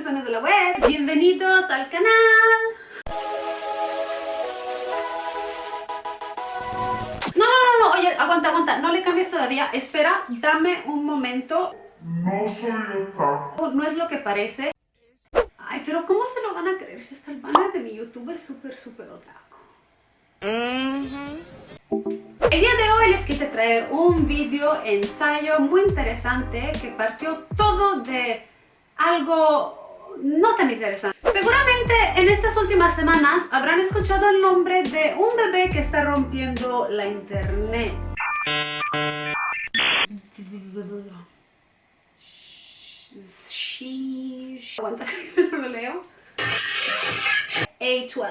corazones de la web. Bienvenidos al canal. No, oye, aguanta, no le cambies todavía. Espera, dame un momento. No soy otaku. No es lo que parece. Ay, pero ¿cómo se lo van a creer si hasta el banner de mi YouTube es súper otaku? El día de hoy les quise traer un video ensayo muy interesante que partió todo de algo no tan interesante. Seguramente en estas últimas semanas habrán escuchado el nombre de un bebé que está rompiendo la internet. Aguanta, no lo leo. A12,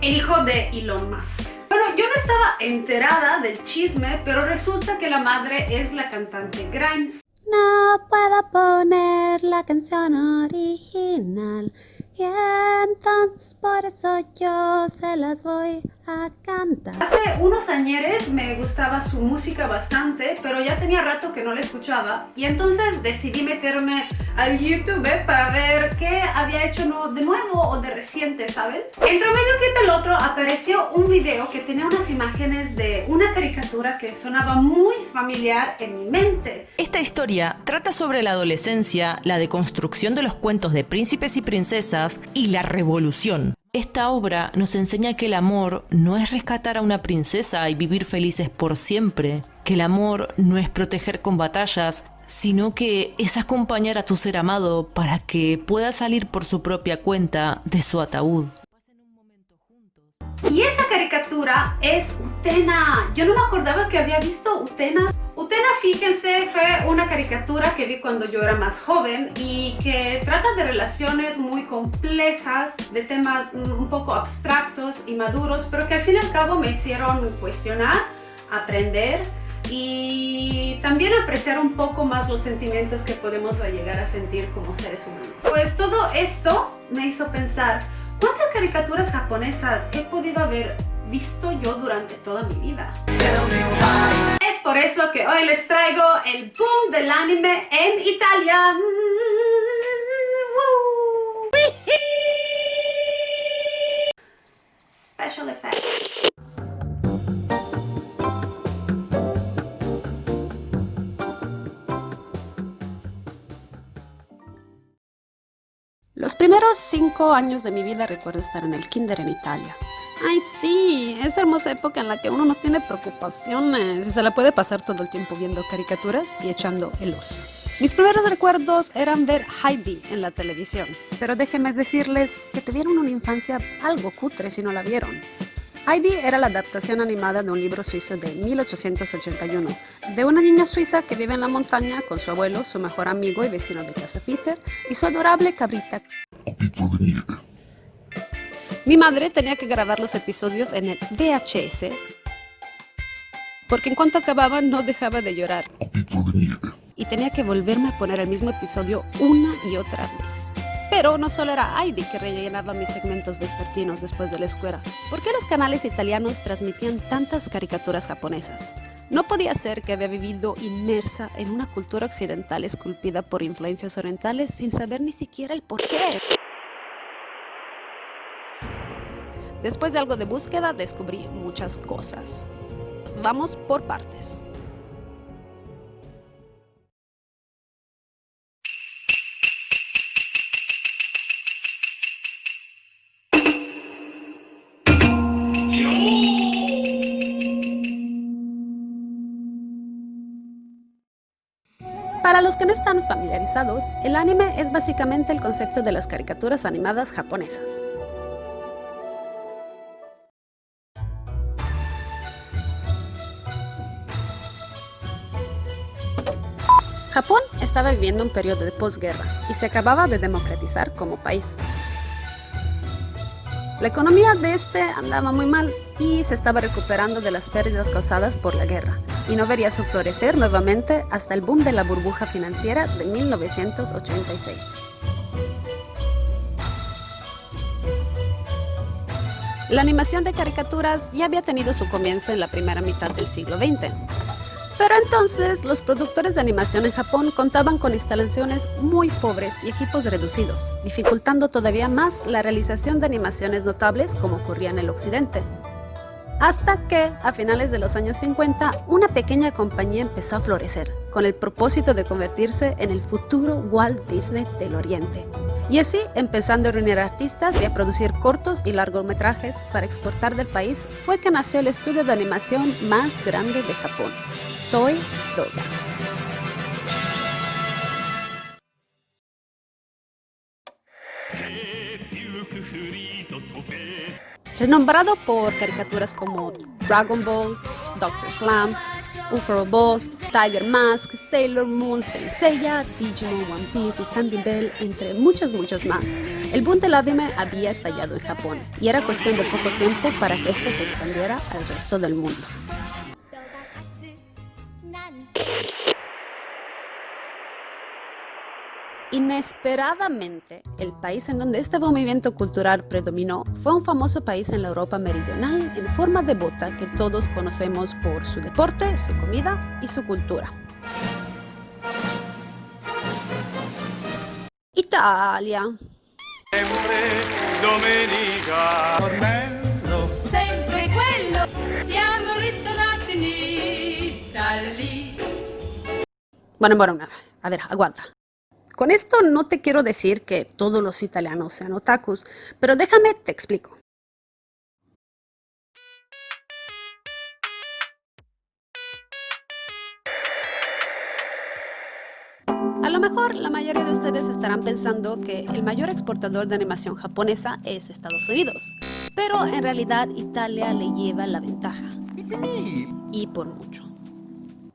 el hijo de Elon Musk. Bueno, yo no estaba enterada del chisme, pero resulta que la madre es la cantante Grimes. No puedo poner la canción original y entonces por eso yo se las voy a cantar. Hace unos añeres me gustaba su música bastante, pero ya tenía rato que no la escuchaba y entonces decidí meterme al YouTube para ver qué había hecho de nuevo o de reciente, ¿saben? Entre medio clip del otro apareció un video que tenía unas imágenes de una caricatura que sonaba muy familiar en mi mente. Esta historia trata sobre la adolescencia, la deconstrucción de los cuentos de príncipes y princesas y la revolución. Esta obra nos enseña que el amor no es rescatar a una princesa y vivir felices por siempre, que el amor no es proteger con batallas, sino que es acompañar a tu ser amado para que pueda salir por su propia cuenta de su ataúd. Y esa caricatura es Utena. Yo no me acordaba que había visto Utena. Utena, fíjense, fue una caricatura que vi cuando yo era más joven y que trata de relaciones muy complejas, de temas un poco abstractos y maduros, pero que al fin y al cabo me hicieron cuestionar, aprender y también apreciar un poco más los sentimientos que podemos llegar a sentir como seres humanos. Pues todo esto me hizo pensar, ¿cuántas caricaturas japonesas he podido haber visto yo durante toda mi vida? Es por eso que hoy les traigo el boom del anime en Italia. Special effects. Los primeros 5 años de mi vida recuerdo estar en el kinder en Italia. Ay sí, esa hermosa época en la que uno no tiene preocupaciones y se la puede pasar todo el tiempo viendo caricaturas y echando el ocio. Mis primeros recuerdos eran ver Heidi en la televisión, pero déjenme decirles que tuvieron una infancia algo cutre si no la vieron. Heidi era la adaptación animada de un libro suizo de 1881, de una niña suiza que vive en la montaña con su abuelo, su mejor amigo y vecino de casa Peter, y su adorable cabrita. Copito de nieve. Mi madre tenía que grabar los episodios en el VHS, porque en cuanto acababan no dejaba de llorar. Copito de nieve. Y tenía que volverme a poner el mismo episodio una y otra vez. Pero no solo era Heidi que rellenaba mis segmentos vespertinos después de la escuela. ¿Por qué los canales italianos transmitían tantas caricaturas japonesas? No podía ser que había vivido inmersa en una cultura occidental esculpida por influencias orientales sin saber ni siquiera el porqué. Después de algo de búsqueda descubrí muchas cosas. Vamos por partes. Para los que no están familiarizados, el anime es básicamente el concepto de las caricaturas animadas japonesas. Japón estaba viviendo un periodo de posguerra y se acababa de democratizar como país. La economía de este andaba muy mal y se estaba recuperando de las pérdidas causadas por la guerra, y no vería su florecer nuevamente hasta el boom de la burbuja financiera de 1986. La animación de caricaturas ya había tenido su comienzo en la primera mitad del siglo XX. Pero entonces, los productores de animación en Japón contaban con instalaciones muy pobres y equipos reducidos, dificultando todavía más la realización de animaciones notables como ocurría en el occidente. Hasta que, a finales de los años 50, una pequeña compañía empezó a florecer, con el propósito de convertirse en el futuro Walt Disney del Oriente. Y así, empezando a reunir artistas y a producir cortos y largometrajes para exportar del país, fue que nació el estudio de animación más grande de Japón, Toei Doga. Renombrado por caricaturas como Dragon Ball, Dr. Slump, Ufotable, Tiger Mask, Sailor Moon, Saint Seiya, Digimon, One Piece y Sandy Bell, entre muchos más. El boom del anime había estallado en Japón y era cuestión de poco tiempo para que este se expandiera al resto del mundo. Inesperadamente, el país en donde este movimiento cultural predominó fue un famoso país en la Europa meridional en forma de bota que todos conocemos por su deporte, su comida y su cultura. Italia. Sempre domenica. Tornello. Sempre quello, siamo ritornati in Italia. Bueno, a ver, aguanta. Con esto no te quiero decir que todos los italianos sean otakus, pero déjame te explico. A lo mejor la mayoría de ustedes estarán pensando que el mayor exportador de animación japonesa es Estados Unidos, pero en realidad Italia le lleva la ventaja, y por mucho.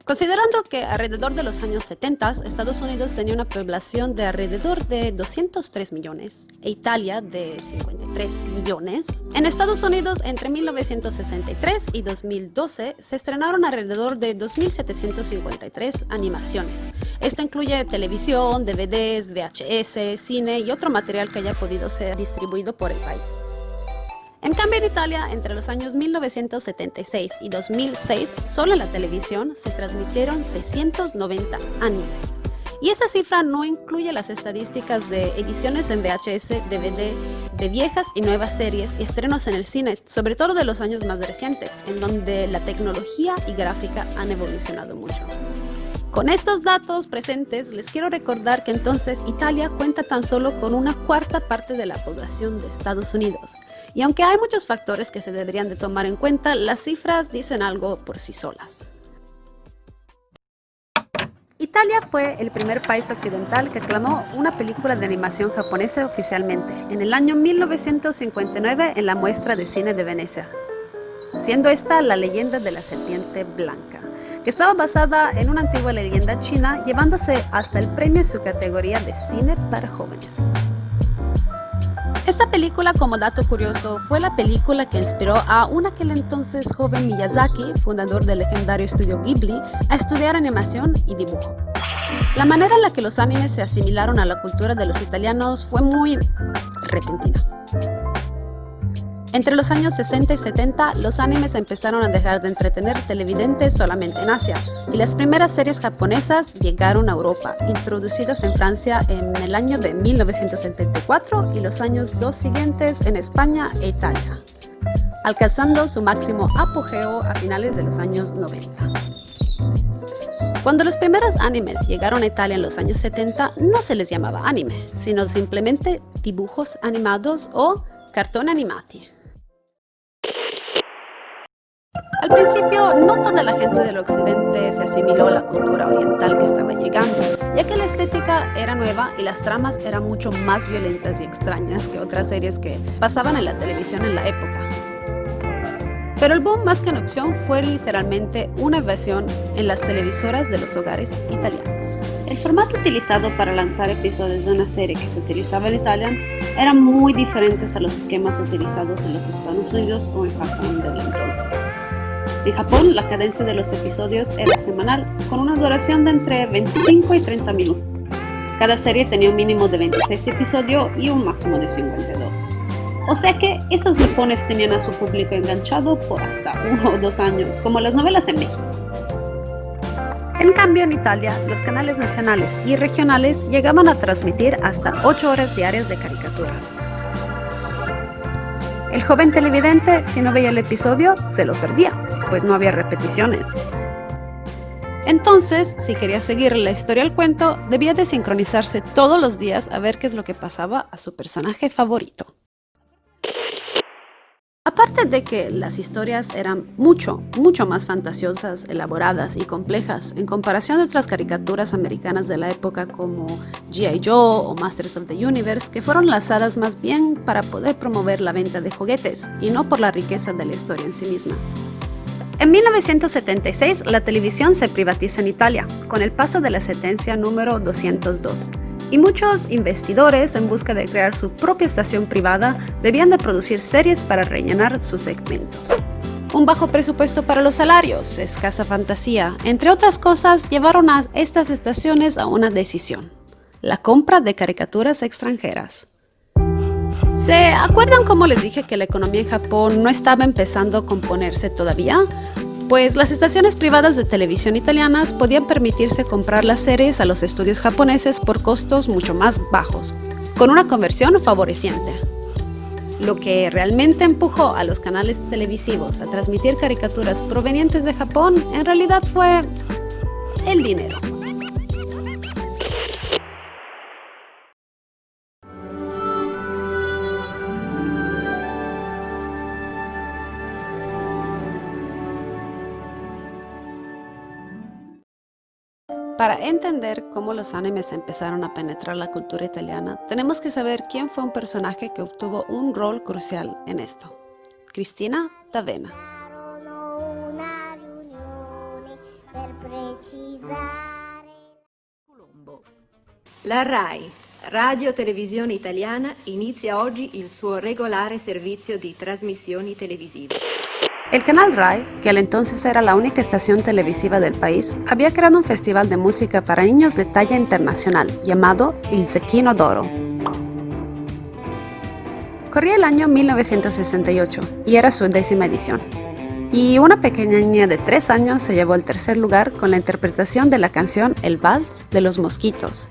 Considerando que alrededor de los años 70 Estados Unidos tenía una población de alrededor de 203 millones e Italia de 53 millones, en Estados Unidos entre 1963 y 2012 se estrenaron alrededor de 2.753 animaciones. Esto incluye televisión, DVDs, VHS, cine y otro material que haya podido ser distribuido por el país. En cambio, en Italia, entre los años 1976 y 2006, solo en la televisión se transmitieron 690 animes. Y esa cifra no incluye las estadísticas de ediciones en VHS, DVD, de viejas y nuevas series y estrenos en el cine, sobre todo de los años más recientes, en donde la tecnología y gráfica han evolucionado mucho. Con estos datos presentes, les quiero recordar que entonces Italia cuenta tan solo con una cuarta parte de la población de Estados Unidos. Y aunque hay muchos factores que se deberían de tomar en cuenta, las cifras dicen algo por sí solas. Italia fue el primer país occidental que reclamó una película de animación japonesa oficialmente, en el año 1959 en la Muestra de Cine de Venecia, siendo esta La leyenda de la serpiente blanca, que estaba basada en una antigua leyenda china, llevándose hasta el premio en su categoría de cine para jóvenes. Esta película, como dato curioso, fue la película que inspiró a un aquel entonces joven Miyazaki, fundador del legendario estudio Ghibli, a estudiar animación y dibujo. La manera en la que los animes se asimilaron a la cultura de los italianos fue muy repentina. Entre los años 60 y 70, los animes empezaron a dejar de entretener televidentes solamente en Asia, y las primeras series japonesas llegaron a Europa, introducidas en Francia en el año de 1974 y los años 2 siguientes en España e Italia, alcanzando su máximo apogeo a finales de los años 90. Cuando los primeros animes llegaron a Italia en los años 70, no se les llamaba anime, sino simplemente dibujos animados o cartoni animati. Al principio, no toda la gente del occidente se asimiló a la cultura oriental que estaba llegando, ya que la estética era nueva y las tramas eran mucho más violentas y extrañas que otras series que pasaban en la televisión en la época. Pero el boom, más que una opción, fue literalmente una invasión en las televisoras de los hogares italianos. El formato utilizado para lanzar episodios de una serie que se utilizaba en Italia eran muy diferentes a los esquemas utilizados en los Estados Unidos o en Japón del entonces. En Japón, la cadencia de los episodios era semanal, con una duración de entre 25 y 30 minutos. Cada serie tenía un mínimo de 26 episodios y un máximo de 52. O sea que esos nipones tenían a su público enganchado por hasta 1 o 2 años, como las novelas en México. En cambio, en Italia, los canales nacionales y regionales llegaban a transmitir hasta 8 horas diarias de caricaturas. El joven televidente, si no veía el episodio, se lo perdía, pues no había repeticiones. Entonces, si quería seguir la historia del cuento, debía de sincronizarse todos los días a ver qué es lo que pasaba a su personaje favorito. Aparte de que las historias eran mucho más fantasiosas, elaboradas y complejas en comparación de otras caricaturas americanas de la época como G.I. Joe o Masters of the Universe, que fueron lanzadas más bien para poder promover la venta de juguetes y no por la riqueza de la historia en sí misma. En 1976, la televisión se privatiza en Italia, con el paso de la sentencia número 202. Y muchos investidores, en busca de crear su propia estación privada, debían de producir series para rellenar sus segmentos. Un bajo presupuesto para los salarios, escasa fantasía, entre otras cosas, llevaron a estas estaciones a una decisión: la compra de caricaturas extranjeras. ¿Se acuerdan cómo les dije que la economía en Japón no estaba empezando a componerse todavía? Pues las estaciones privadas de televisión italianas podían permitirse comprar las series a los estudios japoneses por costos mucho más bajos, con una conversión favoreciente. Lo que realmente empujó a los canales televisivos a transmitir caricaturas provenientes de Japón en realidad fue el dinero. Para entender cómo los animes empezaron a penetrar la cultura italiana, tenemos que saber quién fue un personaje que obtuvo un rol crucial en esto: Cristina D'Avena. La RAI, Radio Televisione Italiana, inizia oggi il suo regolare servizio di trasmissioni televisive. El canal RAI, que al entonces era la única estación televisiva del país, había creado un festival de música para niños de talla internacional llamado Il Zecchino d'Oro. Corría el año 1968 y era su 10ª edición. Y una pequeña niña de 3 años se llevó el tercer lugar con la interpretación de la canción El Vals de los Mosquitos.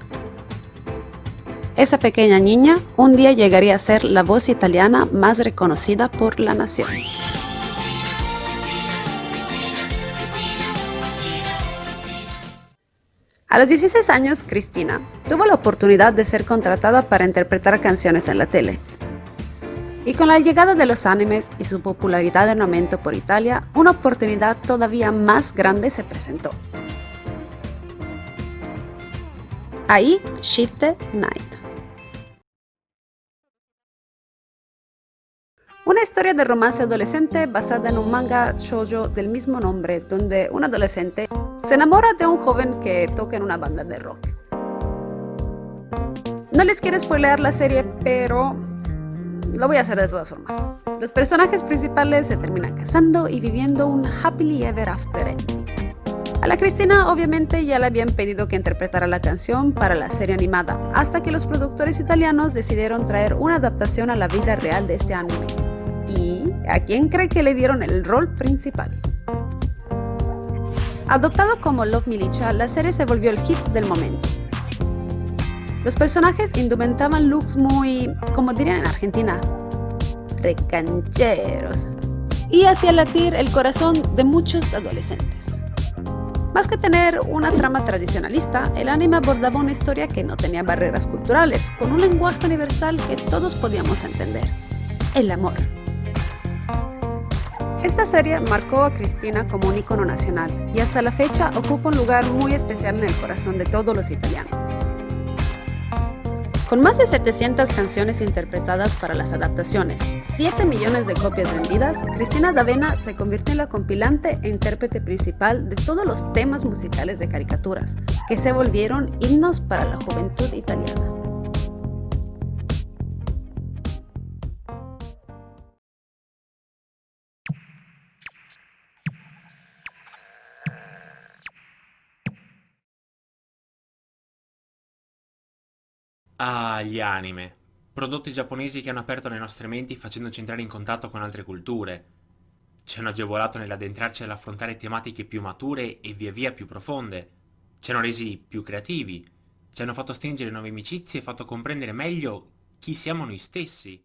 Esa pequeña niña un día llegaría a ser la voz italiana más reconocida por la nación. A los 16 años, Cristina tuvo la oportunidad de ser contratada para interpretar canciones en la tele. Y con la llegada de los animes y su popularidad en aumento por Italia, una oportunidad todavía más grande se presentó. Ai Shitte Night. Una historia de romance adolescente basada en un manga shoujo del mismo nombre, donde un adolescente se enamora de un joven que toca en una banda de rock. No les quiero spoilear la serie, pero lo voy a hacer de todas formas. Los personajes principales se terminan casando y viviendo un happily ever after ending. A la Cristina obviamente ya le habían pedido que interpretara la canción para la serie animada, hasta que los productores italianos decidieron traer una adaptación a la vida real de este anime. ¿Y a quién cree que le dieron el rol principal? Adoptado como Love Militia, la serie se volvió el hit del momento. Los personajes indumentaban looks muy, como dirían en Argentina, recancheros, y hacía latir el corazón de muchos adolescentes. Más que tener una trama tradicionalista, el anime abordaba una historia que no tenía barreras culturales, con un lenguaje universal que todos podíamos entender: el amor. Esta serie marcó a Cristina como un ícono nacional y hasta la fecha ocupa un lugar muy especial en el corazón de todos los italianos. Con más de 700 canciones interpretadas para las adaptaciones, 7 millones de copias vendidas, Cristina D'Avena se convirtió en la compilante e intérprete principal de todos los temas musicales de caricaturas, que se volvieron himnos para la juventud italiana. Ah, gli anime. Prodotti giapponesi che hanno aperto le nostre menti facendoci entrare in contatto con altre culture. Ci hanno agevolato nell'addentrarci all'affrontare tematiche più mature e via via più profonde. ci hanno resi più creativi, ci hanno fatto stringere nuove amicizie e fatto comprendere meglio chi siamo noi stessi.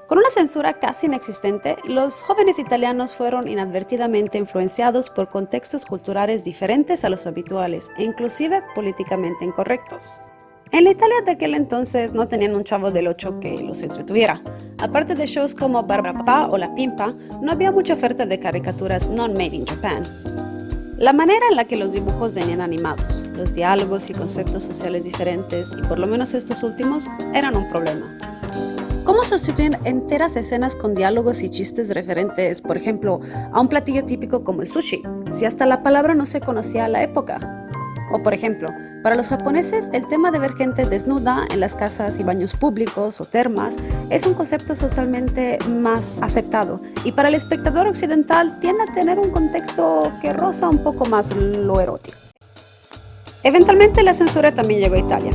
Con una censura casi inexistente, los jóvenes italianos fueron inadvertidamente influenciados por contextos culturales diferentes a los habituales e inclusive políticamente incorrectos. En la Italia de aquel entonces no tenían un Chavo del Ocho que los entretuviera. Aparte de shows como Barbapapa o La Pimpa, no había mucha oferta de caricaturas non-made in Japan. La manera en la que los dibujos venían animados, los diálogos y conceptos sociales diferentes, y por lo menos estos últimos, eran un problema. ¿Cómo sustituir enteras escenas con diálogos y chistes referentes, por ejemplo, a un platillo típico como el sushi, si hasta la palabra no se conocía a la época? O por ejemplo, para los japoneses, el tema de ver gente desnuda en las casas y baños públicos o termas es un concepto socialmente más aceptado, y para el espectador occidental tiende a tener un contexto que roza un poco más lo erótico. Eventualmente la censura también llegó a Italia.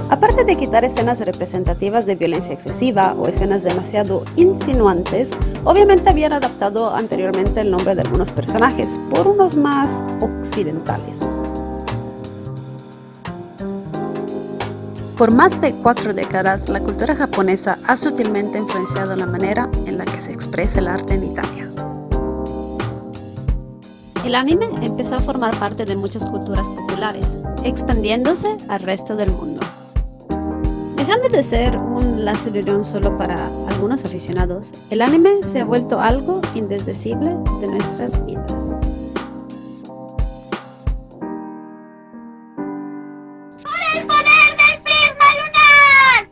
Aparte de quitar escenas representativas de violencia excesiva o escenas demasiado insinuantes, obviamente habían adaptado anteriormente el nombre de algunos personajes por unos más occidentales. Por más de 4 décadas, la cultura japonesa ha sutilmente influenciado la manera en la que se expresa el arte en Italia. El anime empezó a formar parte de muchas culturas populares, expandiéndose al resto del mundo. Dejando de ser un lazo de unión solo para algunos aficionados, el anime se ha vuelto algo indesdecible de nuestras vidas. ¡Por el poder del prisma lunar!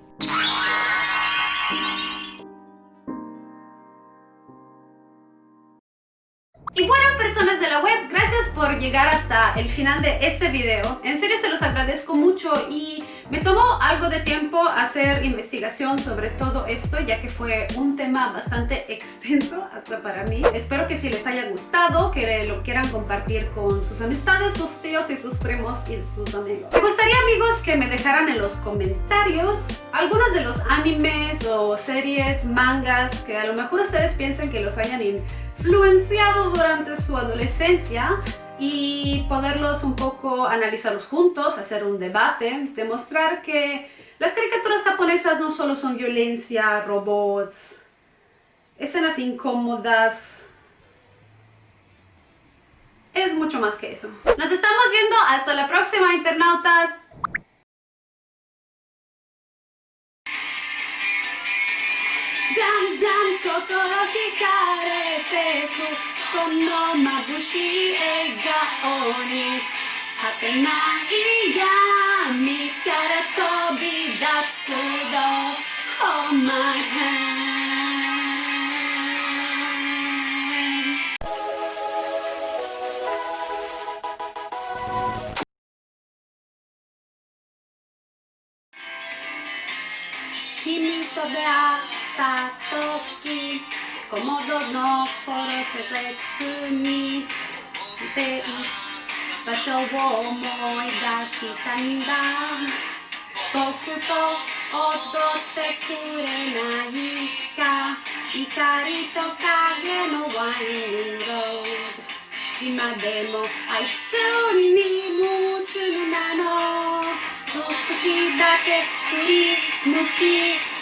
Y bueno, personas de la web, gracias por llegar hasta el final de este video. En serio se los agradezco mucho y me tomó algo de tiempo hacer investigación sobre todo esto, ya que fue un tema bastante extenso hasta para mí. Espero que si les haya gustado, que lo quieran compartir con sus amistades, sus tíos y sus primos y sus amigos. Me gustaría, amigos, que me dejaran en los comentarios algunos de los animes o series, mangas que a lo mejor ustedes piensen que los hayan influenciado durante su adolescencia, y poderlos un poco analizarlos juntos, hacer un debate, demostrar que las caricaturas japonesas no solo son violencia, robots, escenas incómodas, es mucho más que eso. Nos estamos viendo, hasta la próxima, internautas. Dan dan kokoro hikarete ku kono mabushi egao ni hatenai yami kara tobidasu do hold my hand. Kimi to deatta toki komodo no korotetsu ni de basho wo omoidashitaんだ僕と踊ってくれないか光と影のワインドロード今でもあいつに夢中なの少しだけ振り向き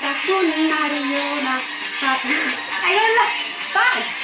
たくなるようなさあ、I got lost! Bye!